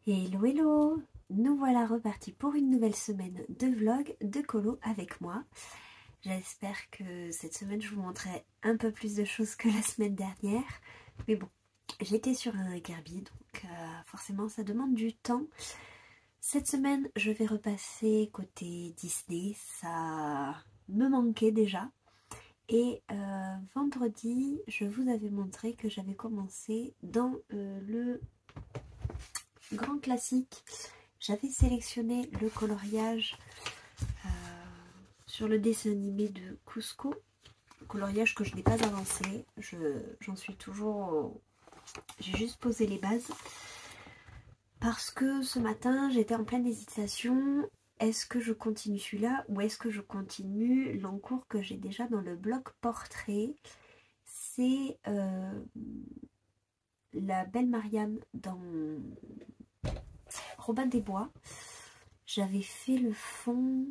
Hello hello, nous voilà repartis pour une nouvelle semaine de vlog de colo avec moi. J'espère que cette semaine je vous montrerai un peu plus de choses que la semaine dernière. Mais bon, j'étais sur un Kirby donc forcément ça demande du temps. Cette semaine je vais repasser côté Disney, ça me manquait déjà. Et vendredi je vous avais montré que j'avais commencé dans le grand classique. J'avais sélectionné le coloriage sur le dessin animé de Cusco, coloriage que je n'ai pas avancé, j'en suis toujours, j'ai juste posé les bases parce que ce matin j'étais en pleine hésitation. Est-ce que je continue celui-là ou est-ce que je continue l'encours que j'ai déjà dans le bloc portrait? C'est la belle Marianne dans Robin des Bois. J'avais fait le fond,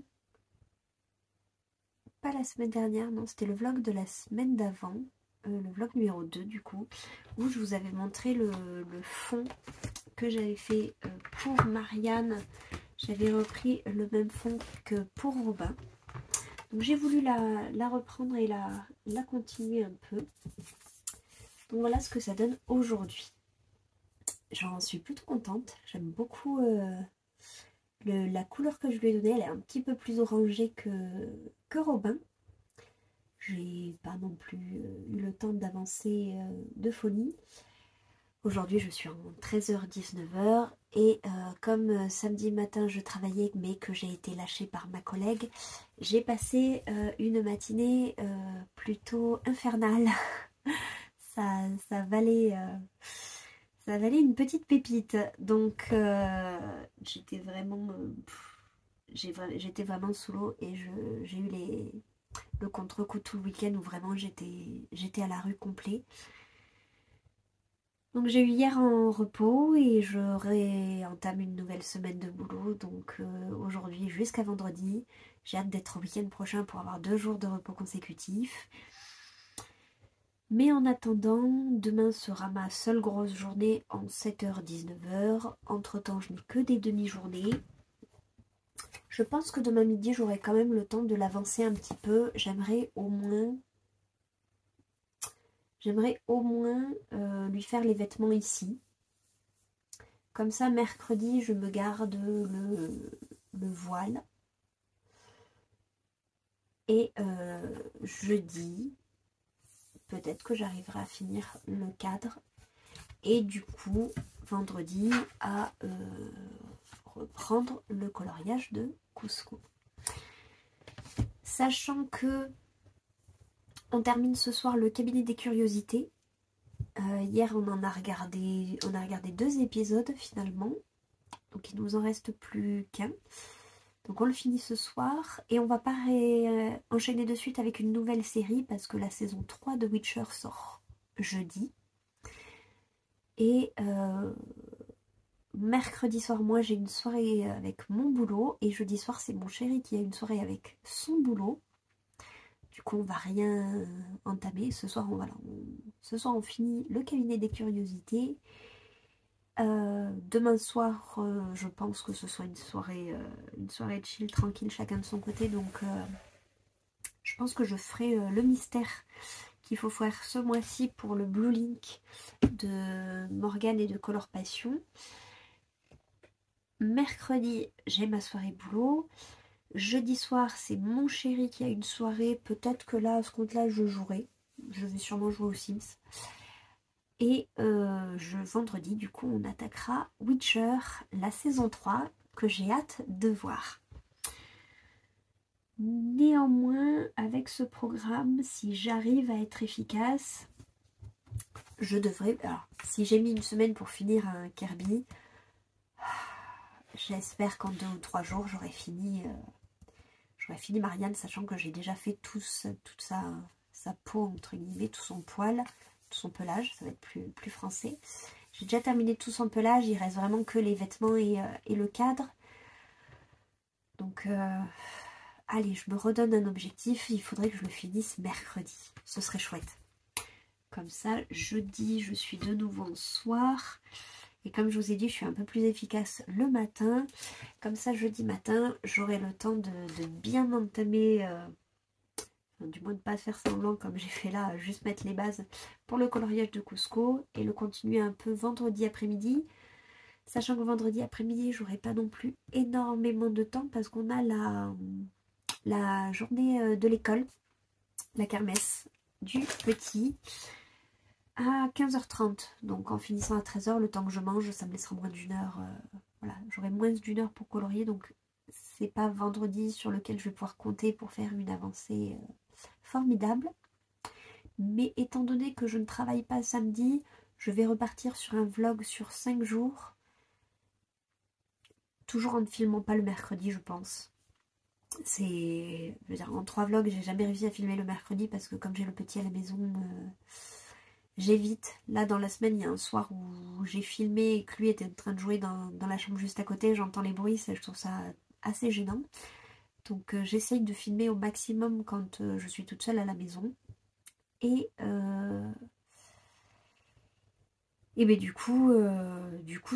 pas la semaine dernière, non, c'était le vlog de la semaine d'avant, le vlog numéro 2 du coup, où je vous avais montré le fond que j'avais fait pour Marianne. J'avais repris le même fond que pour Robin. Donc j'ai voulu la reprendre et la continuer un peu. Donc voilà ce que ça donne aujourd'hui. J'en suis plutôt contente, j'aime beaucoup la couleur que je lui ai donnée, elle est un petit peu plus orangée que Robin. J'ai pas non plus eu le temps d'avancer de folie. Aujourd'hui je suis en 13h-19h et comme samedi matin je travaillais mais que j'ai été lâchée par ma collègue, j'ai passé une matinée plutôt infernale. ça valait une petite pépite. Donc j'étais vraiment j'étais vraiment sous l'eau et j'ai eu le contre-coup tout le week-end où vraiment j'étais à la rue complet. Donc j'ai eu hier en repos et je réentame une nouvelle semaine de boulot. Donc aujourd'hui jusqu'à vendredi, j'ai hâte d'être au week-end prochain pour avoir 2 jours de repos consécutifs. Mais en attendant, demain sera ma seule grosse journée en 7h-19h. Entre temps je n'ai que des demi-journées. Je pense que demain midi j'aurai quand même le temps de l'avancer un petit peu. J'aimerais au moins lui faire les vêtements ici. Comme ça, mercredi, je me garde le voile. Et jeudi, peut-être que j'arriverai à finir le cadre. Et du coup, vendredi, à reprendre le coloriage de Cusco. Sachant que on termine ce soir le cabinet des curiosités. Hier on a regardé 2 épisodes finalement, donc il nous en reste plus qu'un. Donc on le finit ce soir et on va pas enchaîner de suite avec une nouvelle série parce que la saison 3 de Witcher sort jeudi. Et mercredi soir moi j'ai une soirée avec mon boulot et jeudi soir c'est mon chéri qui a une soirée avec son boulot. Du coup on va rien entamer. Ce soir on finit le cabinet des curiosités. Demain soir je pense que ce soit une soirée chill, tranquille, chacun de son côté. Donc je pense que je ferai le mystère qu'il faut faire ce mois-ci pour le Blue Link de Morgane et de Color Passion. Mercredi j'ai ma soirée boulot. Jeudi soir c'est mon chéri qui a une soirée. Peut-être que là à ce compte là je jouerai. Je vais sûrement jouer aux Sims. Et vendredi du coup on attaquera Witcher la saison 3 que j'ai hâte de voir. Néanmoins avec ce programme, si j'arrive à être efficace, je devrais... Alors si j'ai mis une semaine pour finir un Kirby, j'espère qu'en 2 ou 3 jours j'aurai fini Marianne, sachant que j'ai déjà fait toute sa peau entre guillemets, tout son poil, tout son pelage, ça va être plus français. J'ai déjà terminé tout son pelage, il reste vraiment que les vêtements et le cadre. Donc allez, je me redonne un objectif, il faudrait que je le finisse mercredi, ce serait chouette. Comme ça, jeudi, je suis de nouveau en soir. Et comme je vous ai dit, je suis un peu plus efficace le matin. Comme ça, jeudi matin, j'aurai le temps de bien entamer, du moins de ne pas faire semblant comme j'ai fait là, juste mettre les bases pour le coloriage de Cusco et le continuer un peu vendredi après-midi. Sachant que vendredi après-midi, j'aurai pas non plus énormément de temps parce qu'on a la journée de l'école, la kermesse du petit à 15h30. Donc en finissant à 13h, le temps que je mange, ça me laissera moins d'une heure. Voilà, j'aurai moins d'une heure pour colorier. Donc c'est pas vendredi sur lequel je vais pouvoir compter pour faire une avancée formidable. Mais étant donné que je ne travaille pas samedi, je vais repartir sur un vlog sur 5 jours. Toujours en ne filmant pas le mercredi, je pense. Je veux dire, en 3 vlogs, j'ai jamais réussi à filmer le mercredi parce que comme j'ai le petit à la maison, j'évite. Là, dans la semaine, il y a un soir où j'ai filmé et que lui était en train de jouer dans la chambre juste à côté. J'entends les bruits, je trouve ça assez gênant. Donc, j'essaye de filmer au maximum quand je suis toute seule à la maison. Et ben du coup,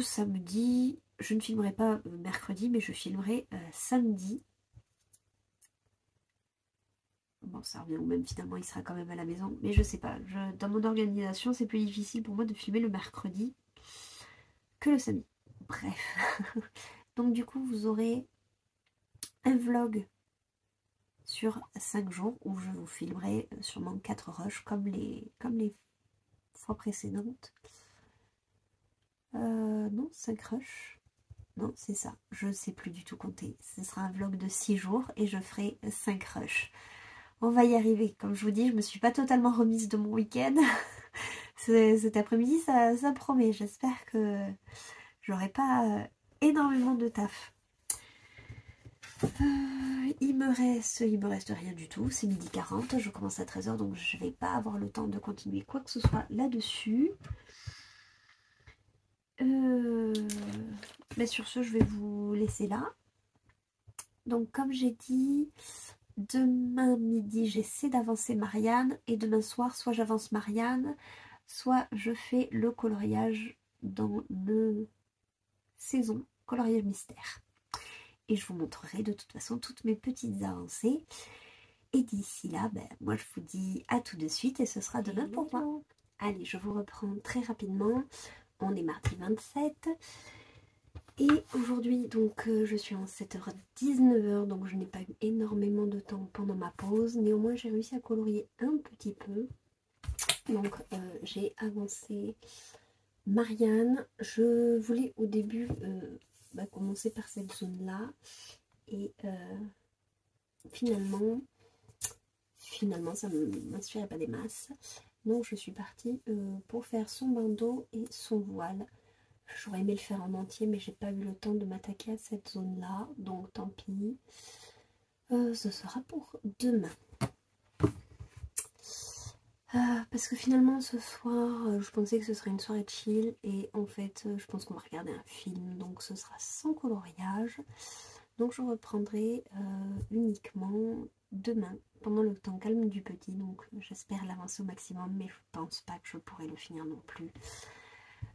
samedi, je ne filmerai pas mercredi, mais je filmerai samedi. Bon, ça revient au même, finalement, il sera quand même à la maison. Mais je sais pas, dans mon organisation, c'est plus difficile pour moi de filmer le mercredi que le samedi. Bref. Donc du coup, vous aurez un vlog sur 5 jours où je vous filmerai sûrement 4 rushs comme les fois précédentes. Non, 5 rushs. Non, c'est ça. Je sais plus du tout compter. Ce sera un vlog de 6 jours et je ferai 5 rushs. On va y arriver. Comme je vous dis, je me suis pas totalement remise de mon week-end. Cet après-midi, ça promet. J'espère que j'aurai pas énormément de taf. Il me reste rien du tout. C'est 12h40. Je commence à 13h, donc je vais pas avoir le temps de continuer quoi que ce soit là-dessus. Mais sur ce, je vais vous laisser là. Donc, comme j'ai dit, demain midi, j'essaie d'avancer Marianne. Et demain soir, soit j'avance Marianne, soit je fais le coloriage dans le saison coloriage mystère. Et je vous montrerai de toute façon toutes mes petites avancées. Et d'ici là, moi je vous dis à tout de suite et ce sera demain pour moi. Allez, je vous reprends très rapidement. On est mardi 27. Et aujourd'hui, donc je suis en 7h-19h, donc je n'ai pas eu énormément de temps pendant ma pause. Néanmoins, j'ai réussi à colorier un petit peu. Donc j'ai avancé Marianne. Je voulais au début commencer par cette zone-là. Et finalement, ça ne m'inspirait pas des masses. Donc je suis partie pour faire son bandeau et son voile. J'aurais aimé le faire en entier, mais j'ai pas eu le temps de m'attaquer à cette zone-là. Donc tant pis. Ce sera pour demain. Parce que finalement ce soir, je pensais que ce serait une soirée chill. Et en fait, je pense qu'on va regarder un film. Donc ce sera sans coloriage. Donc je reprendrai uniquement demain, pendant le temps calme du petit. Donc j'espère l'avancer au maximum, mais je pense pas que je pourrai le finir non plus.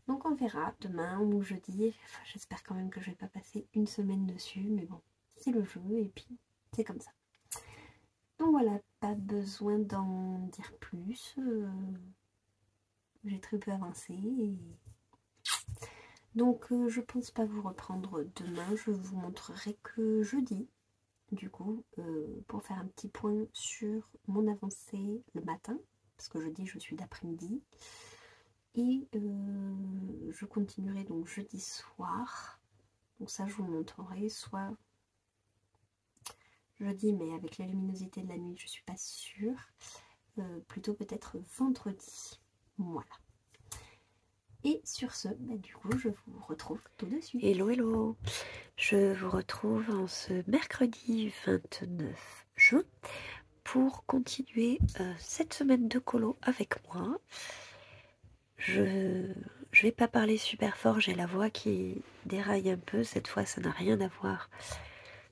Donc on verra demain ou jeudi. Enfin, j'espère quand même que je vais pas passer une semaine dessus. Mais bon, c'est le jeu et puis c'est comme ça. Donc voilà, pas besoin d'en dire plus. J'ai très peu avancé. Donc je pense pas vous reprendre demain. Je vous montrerai que jeudi. Du coup, pour faire un petit point sur mon avancée le matin, parce que jeudi je suis d'après-midi, et je continuerai donc jeudi soir. Donc ça je vous montrerai, soit jeudi, mais avec la luminosité de la nuit je suis pas sûre, plutôt peut-être vendredi. Voilà. Et sur ce, du coup je vous retrouve tout de suite. Hello hello, je vous retrouve en ce mercredi 29 juin pour continuer cette semaine de colo avec moi. Je vais pas parler super fort, j'ai la voix qui déraille un peu, cette fois ça n'a rien à voir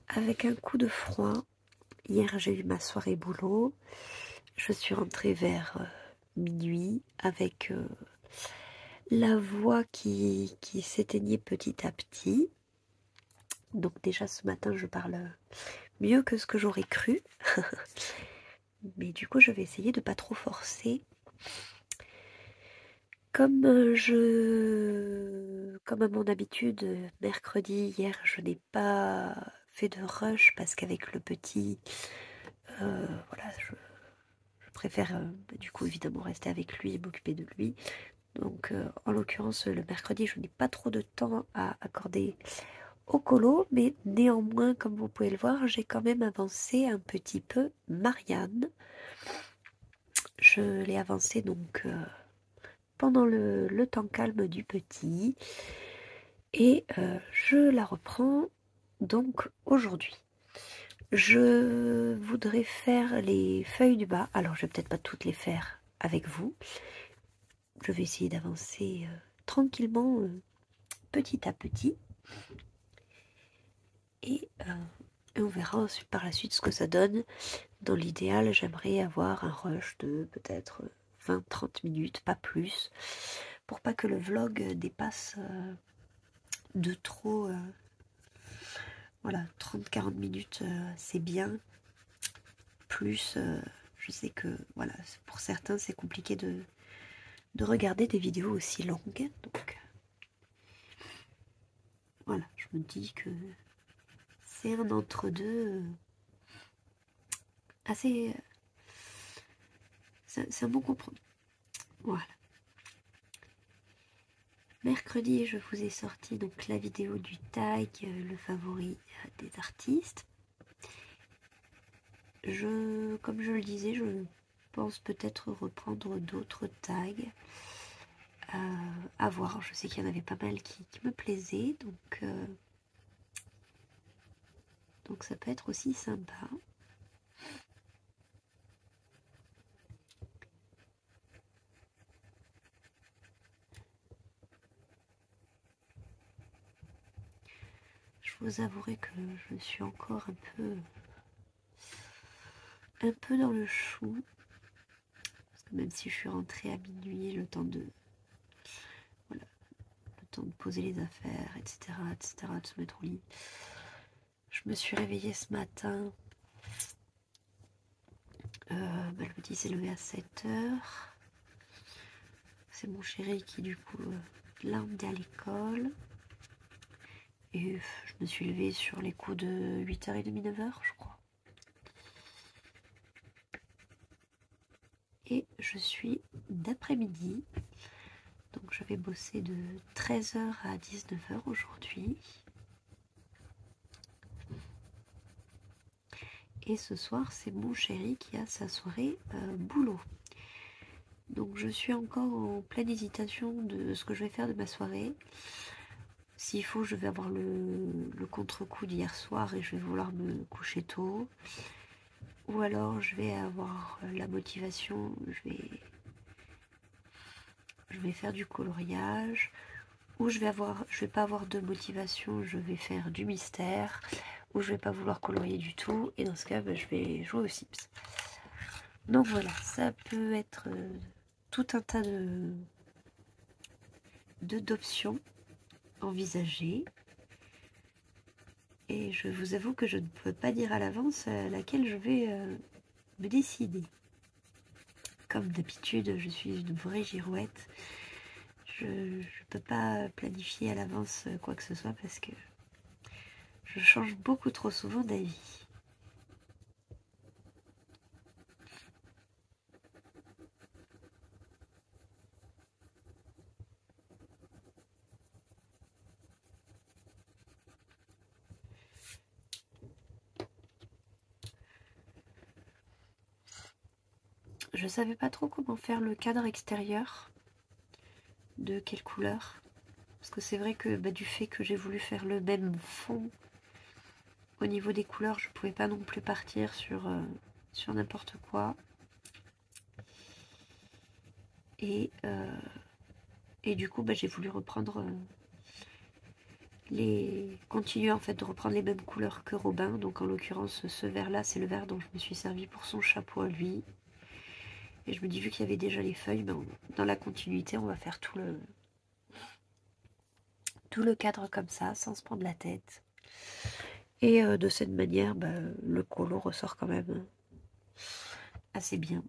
avec un coup de froid. Hier j'ai eu ma soirée boulot, je suis rentrée vers minuit avec la voix qui s'éteignait petit à petit. Donc déjà ce matin je parle mieux que ce que j'aurais cru. Mais du coup je vais essayer de pas trop forcer. Comme à mon habitude, mercredi, hier, je n'ai pas fait de rush parce qu'avec le petit, voilà, je préfère du coup évidemment rester avec lui et m'occuper de lui. Donc en l'occurrence, le mercredi, je n'ai pas trop de temps à accorder au colo, mais néanmoins, comme vous pouvez le voir, j'ai quand même avancé un petit peu Marianne. Je l'ai avancé donc pendant le temps calme du petit. Et je la reprends donc aujourd'hui. Je voudrais faire les feuilles du bas. Alors, je vais peut-être pas toutes les faire avec vous. Je vais essayer d'avancer tranquillement, petit à petit. Et on verra ensuite par la suite ce que ça donne. Dans l'idéal, j'aimerais avoir un rush de peut-être 20-30 minutes, pas plus, pour pas que le vlog dépasse de trop... voilà, 30-40 minutes, c'est bien. Plus, je sais que, voilà, pour certains, c'est compliqué de regarder des vidéos aussi longues. Donc, voilà, je me dis que c'est un entre-deux assez... c'est un bon compromis. Voilà. Mercredi, je vous ai sorti donc la vidéo du tag, le favori des artistes. Comme je le disais, je pense peut-être reprendre d'autres tags. À voir, je sais qu'il y en avait pas mal qui me plaisaient, donc ça peut être aussi sympa. Je vous avouerai que je suis encore un peu dans le chou, parce que même si je suis rentrée à minuit, le temps de poser les affaires, etc., de se mettre au lit. Je me suis réveillée ce matin. Le petit s'est levé à 7h. C'est mon chéri qui du coup l'a emmené à l'école. Et je me suis levée sur les coups de 8h30, 9h, je crois. Et je suis d'après-midi. Donc je vais bosser de 13h à 19h aujourd'hui. Et ce soir, c'est mon chéri qui a sa soirée boulot. Donc je suis encore en pleine hésitation de ce que je vais faire de ma soirée. S'il faut, je vais avoir le contre-coup d'hier soir et je vais vouloir me coucher tôt. Ou alors je vais avoir la motivation, je vais faire du coloriage. Ou je vais pas avoir de motivation, je vais faire du mystère. Ou je vais pas vouloir colorier du tout. Et dans ce cas, je vais jouer aux Sims. Donc voilà, ça peut être tout un tas d'options envisagées. Et je vous avoue que je ne peux pas dire à l'avance à laquelle je vais me décider. Comme d'habitude, je suis une vraie girouette. Je ne peux pas planifier à l'avance quoi que ce soit parce que je change beaucoup trop souvent d'avis. Je savais pas trop comment faire le cadre extérieur, de quelle couleur, parce que c'est vrai que du fait que j'ai voulu faire le même fond au niveau des couleurs, je pouvais pas non plus partir sur n'importe quoi. Et du coup j'ai voulu reprendre continuer en fait de reprendre les mêmes couleurs que Robin. Donc en l'occurrence ce vert là, c'est le vert dont je me suis servi pour son chapeau à lui. Et je me dis, vu qu'il y avait déjà les feuilles, dans la continuité, on va faire tout tout le cadre comme ça, sans se prendre la tête. Et de cette manière, bah, le colo ressort quand même assez bien.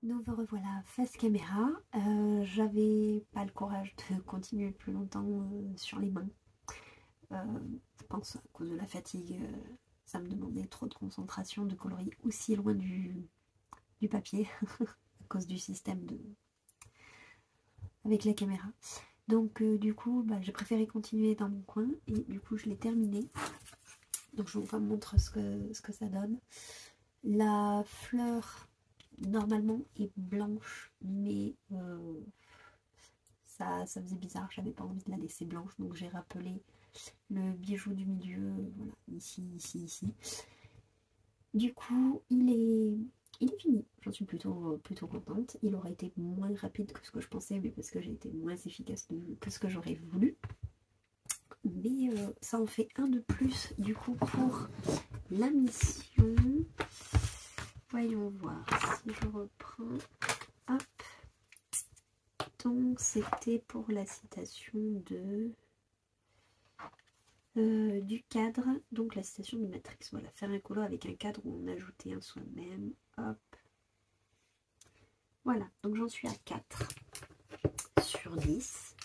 Nous revoilà face caméra. J'avais pas le courage de continuer plus longtemps sur les mains. Je pense à cause de la fatigue, ça me demandait trop de concentration de colorer aussi loin du papier à cause du système avec la caméra. Donc du coup j'ai préféré continuer dans mon coin et du coup je l'ai terminé. Donc je vous montre ce que ça donne. La fleur normalement est blanche, mais ça faisait bizarre, j'avais pas envie de la laisser blanche, donc j'ai rappelé le bijou du milieu, voilà, ici, ici, ici. Du coup, il est fini, j'en suis plutôt contente. Il aurait été moins rapide que ce que je pensais, mais parce que j'ai été moins efficace que ce que j'aurais voulu. Mais ça en fait un de plus, du coup, pour la mission. Voyons voir si je reprends. Hop. Donc, c'était pour la citation du cadre, donc la citation de Matrix. Voilà, faire un colo avec un cadre où on ajoutait un soi-même. Hop. Voilà, donc j'en suis à 4 sur 10.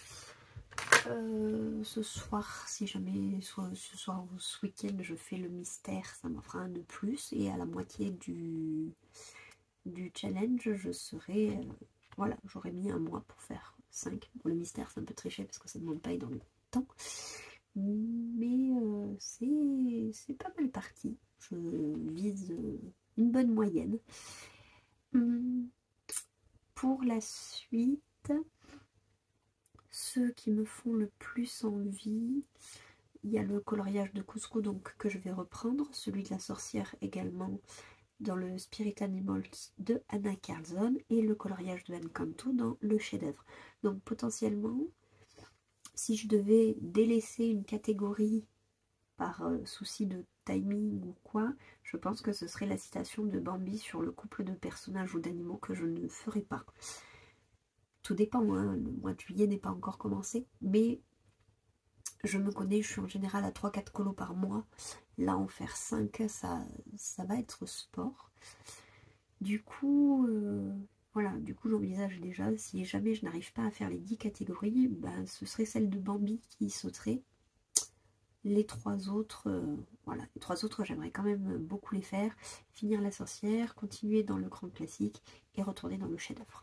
Ce soir, si jamais ce soir ou ce week-end je fais le mystère, ça m'en fera un de plus. Et à la moitié du challenge, je serai... voilà, j'aurais mis un mois pour faire 5. Bon, le mystère, c'est un peu triché parce que ça ne demande pas énormément de temps. Mais c'est pas mal parti. Je vise une bonne moyenne. Pour la suite, ceux qui me font le plus envie, il y a le coloriage de Cusco donc, que je vais reprendre, celui de la sorcière également dans le Spirit Animals de Anna Carlson et le coloriage de Encanto dans le chef-d'œuvre. Donc potentiellement, si je devais délaisser une catégorie par souci de timing ou quoi, je pense que ce serait la citation de Bambi sur le couple de personnages ou d'animaux que je ne ferai pas. Tout dépend, hein, le mois de juillet n'est pas encore commencé, mais je me connais, je suis en général à 3-4 colos par mois. Là, en faire 5, ça va être sport. Du coup, voilà, du coup j'envisage déjà, si jamais je n'arrive pas à faire les 10 catégories, ben, ce serait celle de Bambi qui sauterait. Les 3 autres, voilà, les 3 autres j'aimerais quand même beaucoup les faire. Finir la sorcière, continuer dans le grand classique et retourner dans le chef-d'œuvre.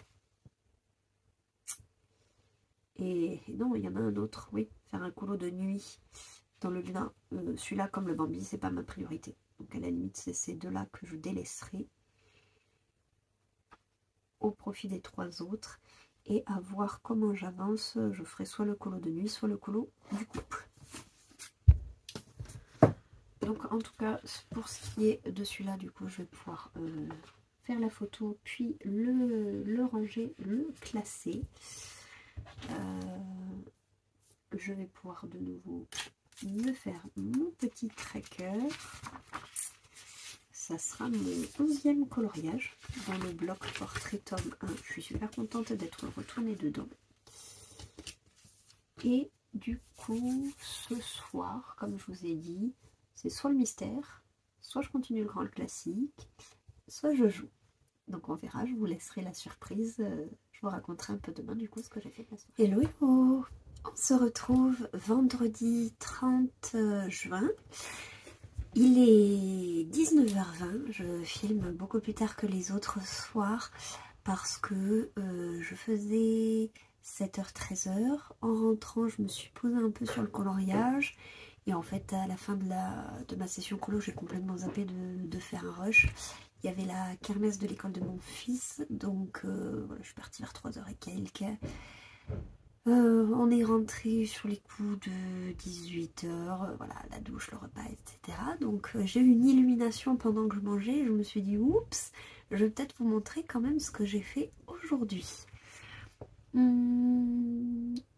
Et non, il y en a un autre, oui, faire un colo de nuit dans le luna. Celui-là, comme le Bambi, c'est pas ma priorité. Donc à la limite, c'est ces deux-là que je délaisserai au profit des 3 autres. Et à voir comment j'avance, je ferai soit le colo de nuit, soit le colo du couple. Donc en tout cas, pour ce qui est de celui-là, du coup, je vais pouvoir faire la photo, puis le ranger, le classer. Je vais pouvoir de nouveau me faire mon petit tracker. Ça sera mon 11e coloriage dans le bloc portrait tome 1. Je suis super contente d'être retournée dedans. Et du coup, ce soir, comme je vous ai dit, c'est soit le mystère, soit je continue le grand classique, soit je joue. Donc on verra, je vous laisserai la surprise. Je vous raconterai un peu demain du coup ce que j'ai fait la soirée. Hello, hello. On se retrouve vendredi 30 juin. Il est 19h20. Je filme beaucoup plus tard que les autres soirs parce que je faisais 7h-13h. En rentrant, je me suis posée un peu sur le coloriage. Et en fait, à la fin de ma session colo, j'ai complètement zappé de faire un rush. Il y avait la kermesse de l'école de mon fils, donc voilà, je suis partie vers 3h et quelques. On est rentré sur les coups de 18h, voilà, la douche, le repas, etc. Donc j'ai eu une illumination pendant que je mangeais, je me suis dit, oups, je vais peut-être vous montrer quand même ce que j'ai fait aujourd'hui.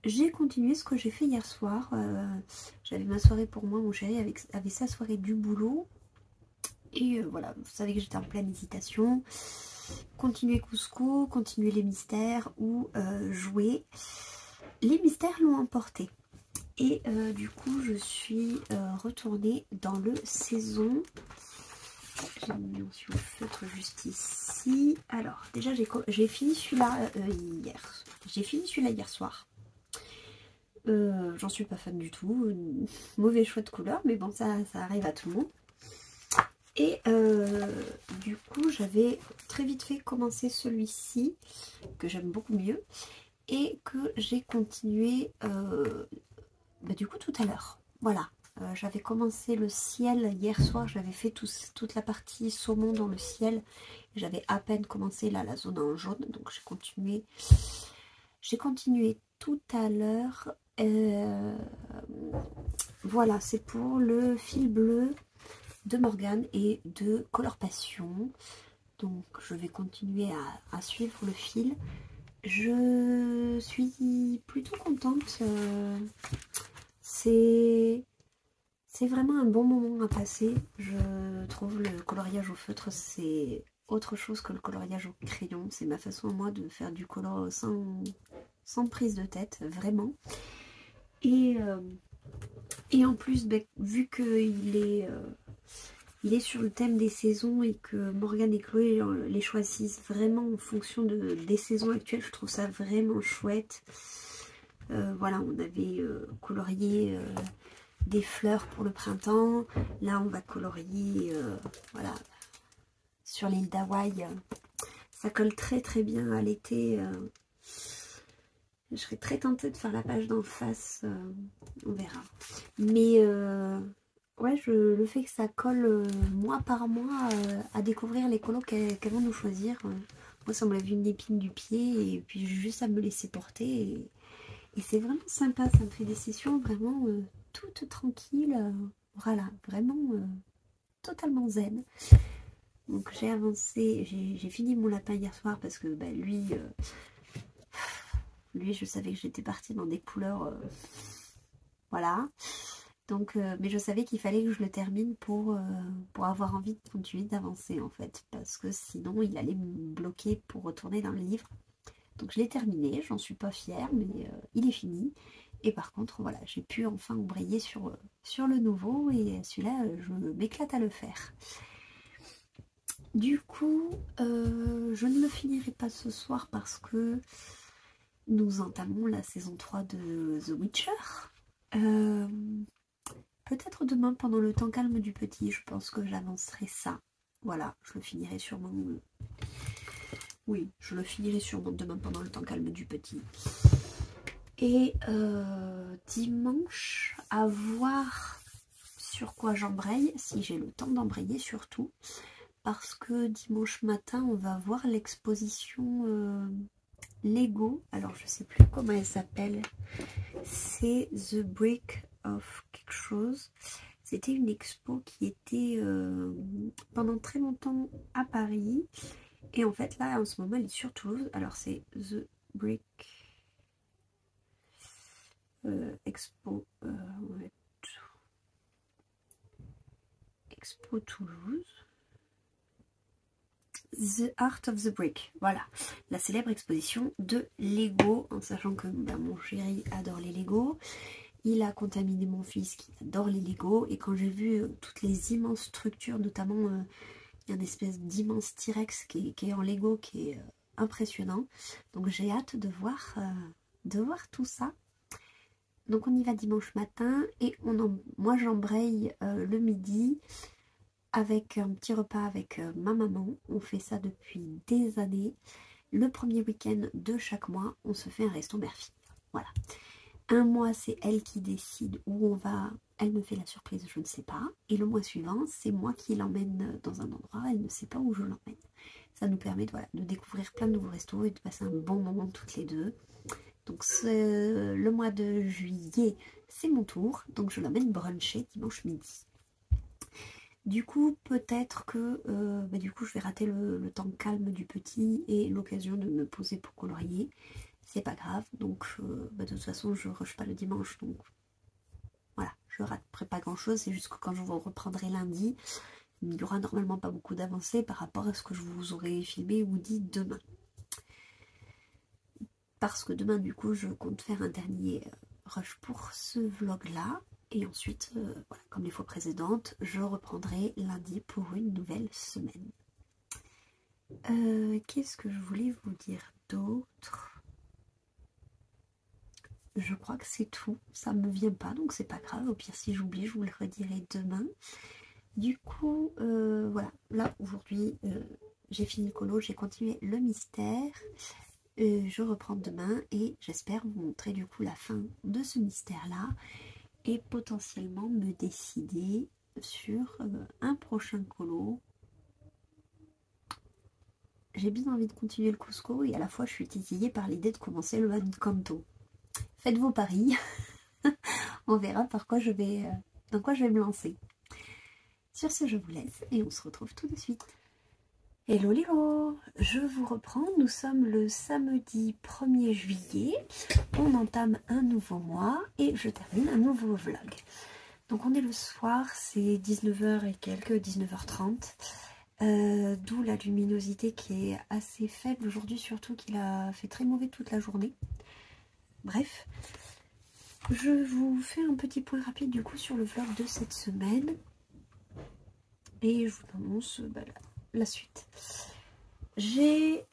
J'ai continué ce que j'ai fait hier soir. J'avais ma soirée pour moi, mon chéri avait sa soirée du boulot. Et voilà, vous savez que j'étais en pleine hésitation. Continuer Cusco, continuer les mystères ou jouer. Les mystères l'ont emporté. Et du coup, je suis retournée dans le saison J'ai mis au feutre juste ici. Alors, déjà, j'ai fini celui-là hier. J'ai fini celui-là hier soir. J'en suis pas fan du tout. Mauvais choix de couleur, mais bon, ça arrive à tout le monde. Et du coup, j'avais très vite fait commencer celui-ci, que j'aime beaucoup mieux, et que j'ai continué du coup tout à l'heure. Voilà, j'avais commencé le ciel hier soir, j'avais fait toute la partie saumon dans le ciel. J'avais à peine commencé là la zone en jaune, donc j'ai continué tout à l'heure. Voilà, c'est pour le fil bleu de Morgane et de Color Passion. Donc je vais continuer à suivre le fil. Je suis plutôt contente. C'est vraiment un bon moment à passer. Je trouve le coloriage au feutre, c'est autre chose que le coloriage au crayon. C'est ma façon à moi de faire du color sans prise de tête, vraiment. Et en plus, vu qu'il est... il est sur le thème des saisons et que Morgane et Chloé les choisissent vraiment en fonction des saisons actuelles. Je trouve ça vraiment chouette. Voilà, on avait colorié des fleurs pour le printemps. Là, on va colorier voilà, sur l'île d'Hawaï. Ça colle très très bien à l'été. Je serais très tentée de faire la page d'en face. On verra. Mais... ouais, le fait que ça colle mois par mois à découvrir les colos qu'elles vont nous choisir. Moi, ça me lève une épine du pied et puis juste à me laisser porter. Et c'est vraiment sympa, ça me fait des sessions vraiment toutes tranquilles. Voilà, vraiment totalement zen. Donc j'ai avancé, j'ai fini mon lapin hier soir parce que lui, je savais que j'étais partie dans des couleurs... voilà. Donc, mais je savais qu'il fallait que je le termine pour avoir envie de continuer d'avancer en fait. Parce que sinon il allait me bloquer pour retourner dans le livre. Donc je l'ai terminé, j'en suis pas fière, mais il est fini. Et par contre, voilà, j'ai pu enfin embrayer sur le nouveau. Et celui-là, je m'éclate à le faire. Du coup, je ne le finirai pas ce soir parce que nous entamons la saison 3 de The Witcher. Peut-être demain, pendant le temps calme du petit, je pense que j'avancerai ça. Voilà, je le finirai sûrement. Oui, je le finirai sûrement demain pendant le temps calme du petit. Et dimanche, à voir sur quoi j'embraye, si j'ai le temps d'embrayer surtout. Parce que dimanche matin, on va voir l'exposition Lego. Alors, je sais plus comment elle s'appelle. C'est The Brick of quelque chose. C'était une expo qui était pendant très longtemps à Paris. Et en fait, là, en ce moment, elle est sur Toulouse. Alors, c'est The Brick Expo. Expo Toulouse. The Art of the Brick. Voilà. La célèbre exposition de Lego. En sachant que mon chéri adore les Lego. Il a contaminé mon fils qui adore les Lego. Et quand j'ai vu toutes les immenses structures, notamment il y a une espèce d'immense T-Rex qui est en Lego, qui est impressionnant. Donc j'ai hâte de voir tout ça. Donc on y va dimanche matin et moi j'embraye le midi avec un petit repas avec ma maman. On fait ça depuis des années. Le premier week-end de chaque mois, on se fait un resto mère-fille. Voilà. Un mois, c'est elle qui décide où on va. Elle me fait la surprise, je ne sais pas. Et le mois suivant, c'est moi qui l'emmène dans un endroit. Elle ne sait pas où je l'emmène. Ça nous permet de découvrir plein de nouveaux restos et de passer un bon moment toutes les deux. Donc le mois de juillet, c'est mon tour. Donc je l'emmène bruncher dimanche midi. Du coup, peut-être que je vais rater le temps calme du petit et l'occasion de me poser pour colorier. C'est pas grave, donc de toute façon je rush pas le dimanche, donc voilà, je raterai pas grand chose. C'est juste que quand je vous reprendrai lundi, il n'y aura normalement pas beaucoup d'avancées par rapport à ce que je vous aurai filmé ou dit demain. Parce que demain du coup je compte faire un dernier rush pour ce vlog là. Et ensuite, voilà, comme les fois précédentes, je reprendrai lundi pour une nouvelle semaine. Qu'est-ce que je voulais vous dire d'autre? Je crois que c'est tout. Ça me vient pas, donc c'est pas grave. Au pire, si j'oublie, je vous le redirai demain. Du coup, voilà. Là, aujourd'hui, j'ai fini le colo, j'ai continué le mystère. Je reprends demain et j'espère vous montrer du coup la fin de ce mystère-là et potentiellement me décider sur un prochain colo. J'ai bien envie de continuer le Cusco et à la fois je suis titillée par l'idée de commencer le Encanto. Faites vos paris, on verra dans quoi je vais me lancer. Sur ce, je vous laisse et on se retrouve tout de suite. Hello Lilo, je vous reprends, nous sommes le samedi 1er juillet, on entame un nouveau mois et je termine un nouveau vlog. Donc on est le soir, c'est 19h et quelques, 19h30, d'où la luminosité qui est assez faible aujourd'hui, surtout qu'il a fait très mauvais toute la journée. Bref, je vous fais un petit point rapide du coup sur le vlog de cette semaine et je vous annonce la suite. Hier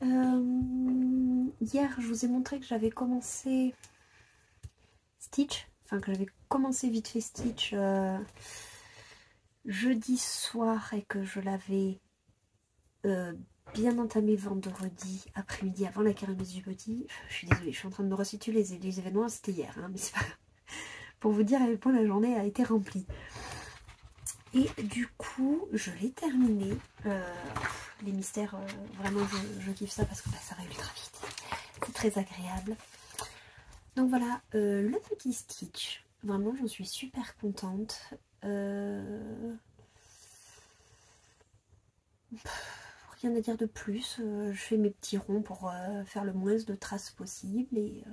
je vous ai montré que j'avais commencé Stitch, enfin que j'avais commencé vite fait Stitch jeudi soir et que je l'avais bien entamé vendredi après-midi avant la kermesse du petit. Je suis désolée, je suis en train de me resituer les événements, c'était hier, hein, mais c'est pas grave. Pour vous dire à quel point la journée a été remplie. Et du coup, je l'ai terminé. Les mystères, vraiment, je kiffe ça parce que ça va ultra vite. C'est très agréable. Donc voilà, le petit Stitch. Vraiment, j'en suis super contente. Rien à dire de plus. Je fais mes petits ronds pour faire le moins de traces possible. Et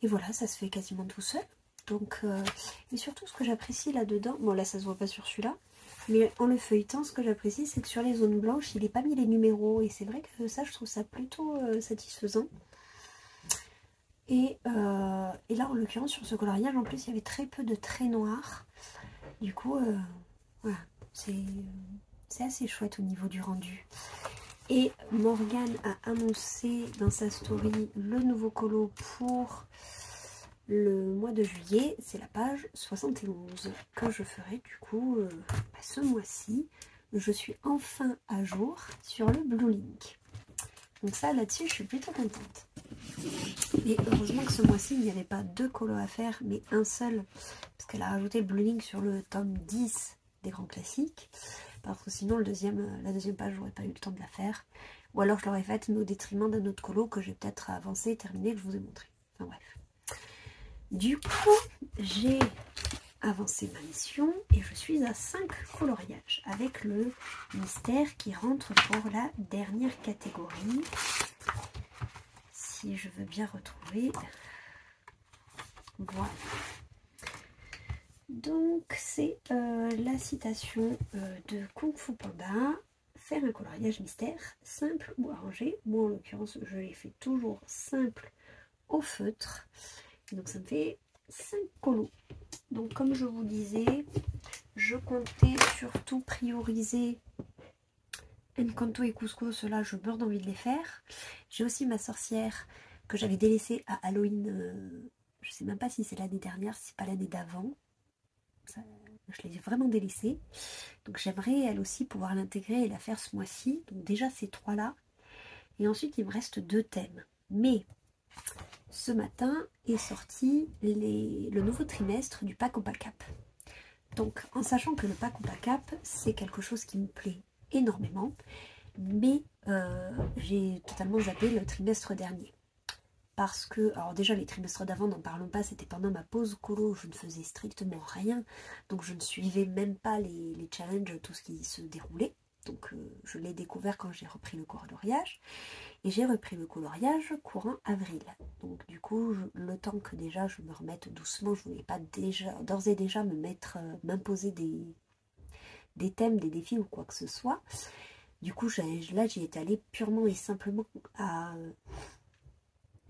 voilà, ça se fait quasiment tout seul. Donc, et surtout, ce que j'apprécie là-dedans, bon là, ça se voit pas sur celui-là. Mais en le feuilletant, ce que j'apprécie, c'est que sur les zones blanches, il n'est pas mis les numéros. Et c'est vrai que ça, je trouve ça plutôt satisfaisant. Et là, en l'occurrence, sur ce coloriage, en plus, il y avait très peu de traits noirs. Du coup, voilà, c'est assez chouette au niveau du rendu. Et Morgane a annoncé dans sa story le nouveau colo pour le mois de juillet, c'est la page 71 que je ferai du coup ce mois-ci. Je suis enfin à jour sur le Blue Link. Donc ça, là-dessus, je suis plutôt contente. Et heureusement que ce mois-ci, il n'y avait pas 2 colos à faire, mais un seul. Parce qu'elle a rajouté le Blue Link sur le tome 10 des grands classiques. Parce que sinon, la deuxième page, j'aurais pas eu le temps de la faire. Ou alors, je l'aurais faite, mais au détriment d'un autre colo que j'ai peut-être avancé et terminé, que je vous ai montré. Enfin bref. Du coup, j'ai avancé ma mission et je suis à 5 coloriages avec le mystère qui rentre pour la dernière catégorie. Si je veux bien retrouver. Voilà. Donc c'est la citation de Kung Fu Panda. Faire un coloriage mystère simple ou arrangé. Moi en l'occurrence je l'ai fait toujours simple au feutre. Donc ça me fait 5 colos. Donc comme je vous disais, je comptais surtout prioriser Encanto et Cusco. Ceux-là, je meurs d'envie de les faire. J'ai aussi ma sorcière que j'avais délaissée à Halloween. Je sais même pas si c'est l'année dernière, si c'est pas l'année d'avant. Je l'ai vraiment délaissée. Donc j'aimerais elle aussi pouvoir l'intégrer et la faire ce mois-ci. Donc déjà ces 3-là. Et ensuite il me reste 2 thèmes. Mais ce matin est sorti le nouveau trimestre du pack au pack cap. Donc en sachant que le pack au pack cap c'est quelque chose qui me plaît énormément, mais j'ai totalement zappé le trimestre dernier. Parce que, alors déjà les trimestres d'avant, n'en parlons pas, c'était pendant ma pause colo, je ne faisais strictement rien. Donc je ne suivais même pas les challenges, tout ce qui se déroulait. Donc je l'ai découvert quand j'ai repris le coloriage. Et j'ai repris le coloriage courant avril. Donc du coup, le temps que déjà je me remette doucement, je ne voulais pas d'ores et déjà m'imposer des thèmes, des défis ou quoi que ce soit. Du coup, là j'y étais allée purement et simplement à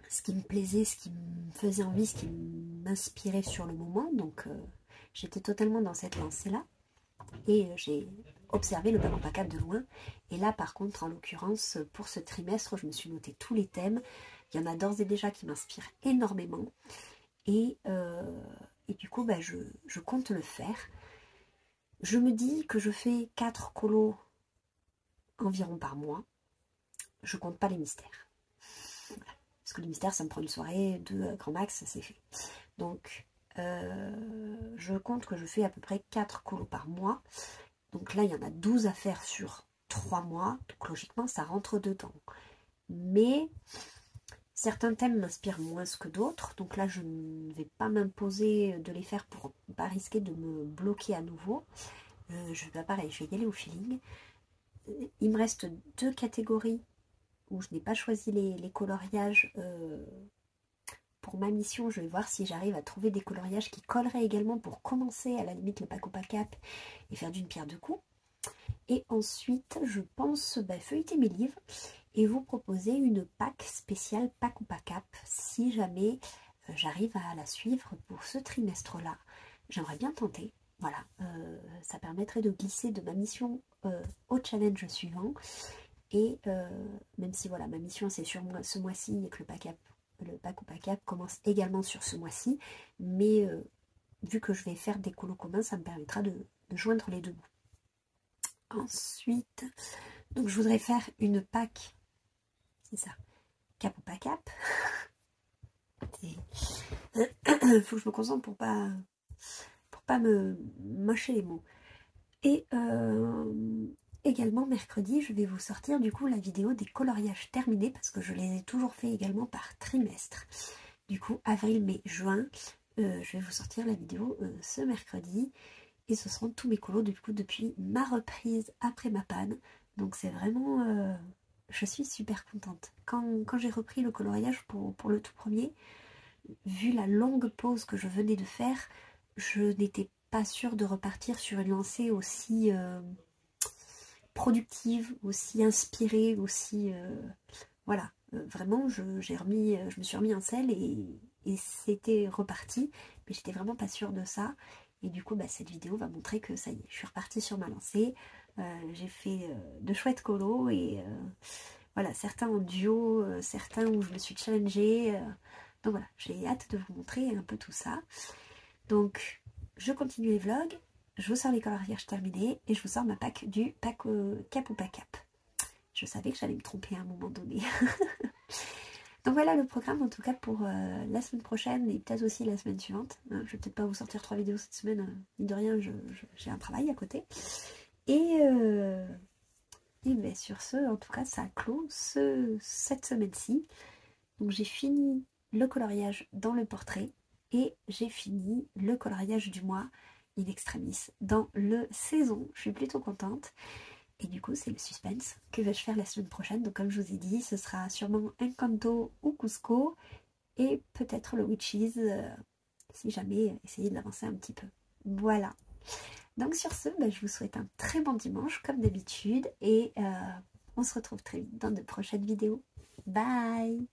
ce qui me plaisait, ce qui me faisait envie, ce qui m'inspirait sur le moment. Donc j'étais totalement dans cette lancée-là. Et j'ai observé le Pack en Pack Up de loin. Et là, par contre, en l'occurrence, pour ce trimestre, je me suis noté tous les thèmes. Il y en a d'ores et déjà qui m'inspirent énormément. Et du coup, bah, je compte le faire. Je me dis que je fais 4 colos environ par mois. Je compte pas les mystères. Voilà. Parce que les mystères, ça me prend une soirée, 2 grand max, c'est fait. Donc, je compte que je fais à peu près 4 colos par mois. Donc là, il y en a 12 à faire sur 3 mois. Donc logiquement, ça rentre dedans. Mais certains thèmes m'inspirent moins que d'autres. Donc là, je ne vais pas m'imposer de les faire pour ne pas risquer de me bloquer à nouveau. Je vais pas pareil, je vais y aller au feeling. Il me reste 2 catégories où je n'ai pas choisi les coloriages. Pour ma mission, je vais voir si j'arrive à trouver des coloriages qui colleraient également pour commencer à la limite le Pack au Pack Up et faire d'une pierre deux coups. Et ensuite, je pense feuilleter mes livres et vous proposer une pack spéciale Pack au Pack Up si jamais j'arrive à la suivre pour ce trimestre-là. J'aimerais bien tenter. Voilà, ça permettrait de glisser de ma mission au challenge suivant. Et même si voilà, ma mission c'est sur moi ce mois-ci et que le Pack au Pack Up commence également sur ce mois-ci, mais vu que je vais faire des colos communs, ça me permettra de joindre les deux bouts. Ensuite, donc je voudrais faire une pack, c'est ça, Cap au Pack Up. Il faut que je me concentre pour pas me mâcher les mots. Et également mercredi, je vais vous sortir du coup la vidéo des coloriages terminés parce que je les ai toujours fait également par trimestre. Du coup, avril, mai, juin, je vais vous sortir la vidéo ce mercredi. Et ce seront tous mes colos du coup depuis ma reprise après ma panne. Donc c'est vraiment... je suis super contente. Quand j'ai repris le coloriage pour le tout premier, vu la longue pause que je venais de faire, je n'étais pas sûre de repartir sur une lancée aussi productive, aussi inspirée, aussi... voilà, vraiment je me suis remis en selle et c'était reparti. Mais j'étais vraiment pas sûre de ça. Et du coup, cette vidéo va montrer que ça y est, je suis repartie sur ma lancée. J'ai fait de chouettes colos et voilà, certains en duo, certains où je me suis challengée. Donc voilà, j'ai hâte de vous montrer un peu tout ça. Donc, je continue les vlogs, je vous sors les coloriages terminés et je vous sors ma pack du Cap au Pack Up. Je savais que j'allais me tromper à un moment donné. Donc voilà le programme en tout cas pour la semaine prochaine et peut-être aussi la semaine suivante. Je vais peut-être pas vous sortir 3 vidéos cette semaine, mine de rien j'ai un travail à côté. Et sur ce, en tout cas ça clôt cette semaine-ci. Donc j'ai fini le coloriage dans le portrait et j'ai fini le coloriage du mois in extremis dans le saison. Je suis plutôt contente. Et du coup, c'est le suspense. Que vais-je faire la semaine prochaine? Donc comme je vous ai dit, ce sera sûrement Encanto ou Cusco. Et peut-être le Witches, si jamais essayer de l'avancer un petit peu. Voilà. Donc sur ce, je vous souhaite un très bon dimanche, comme d'habitude. Et on se retrouve très vite dans de prochaines vidéos. Bye!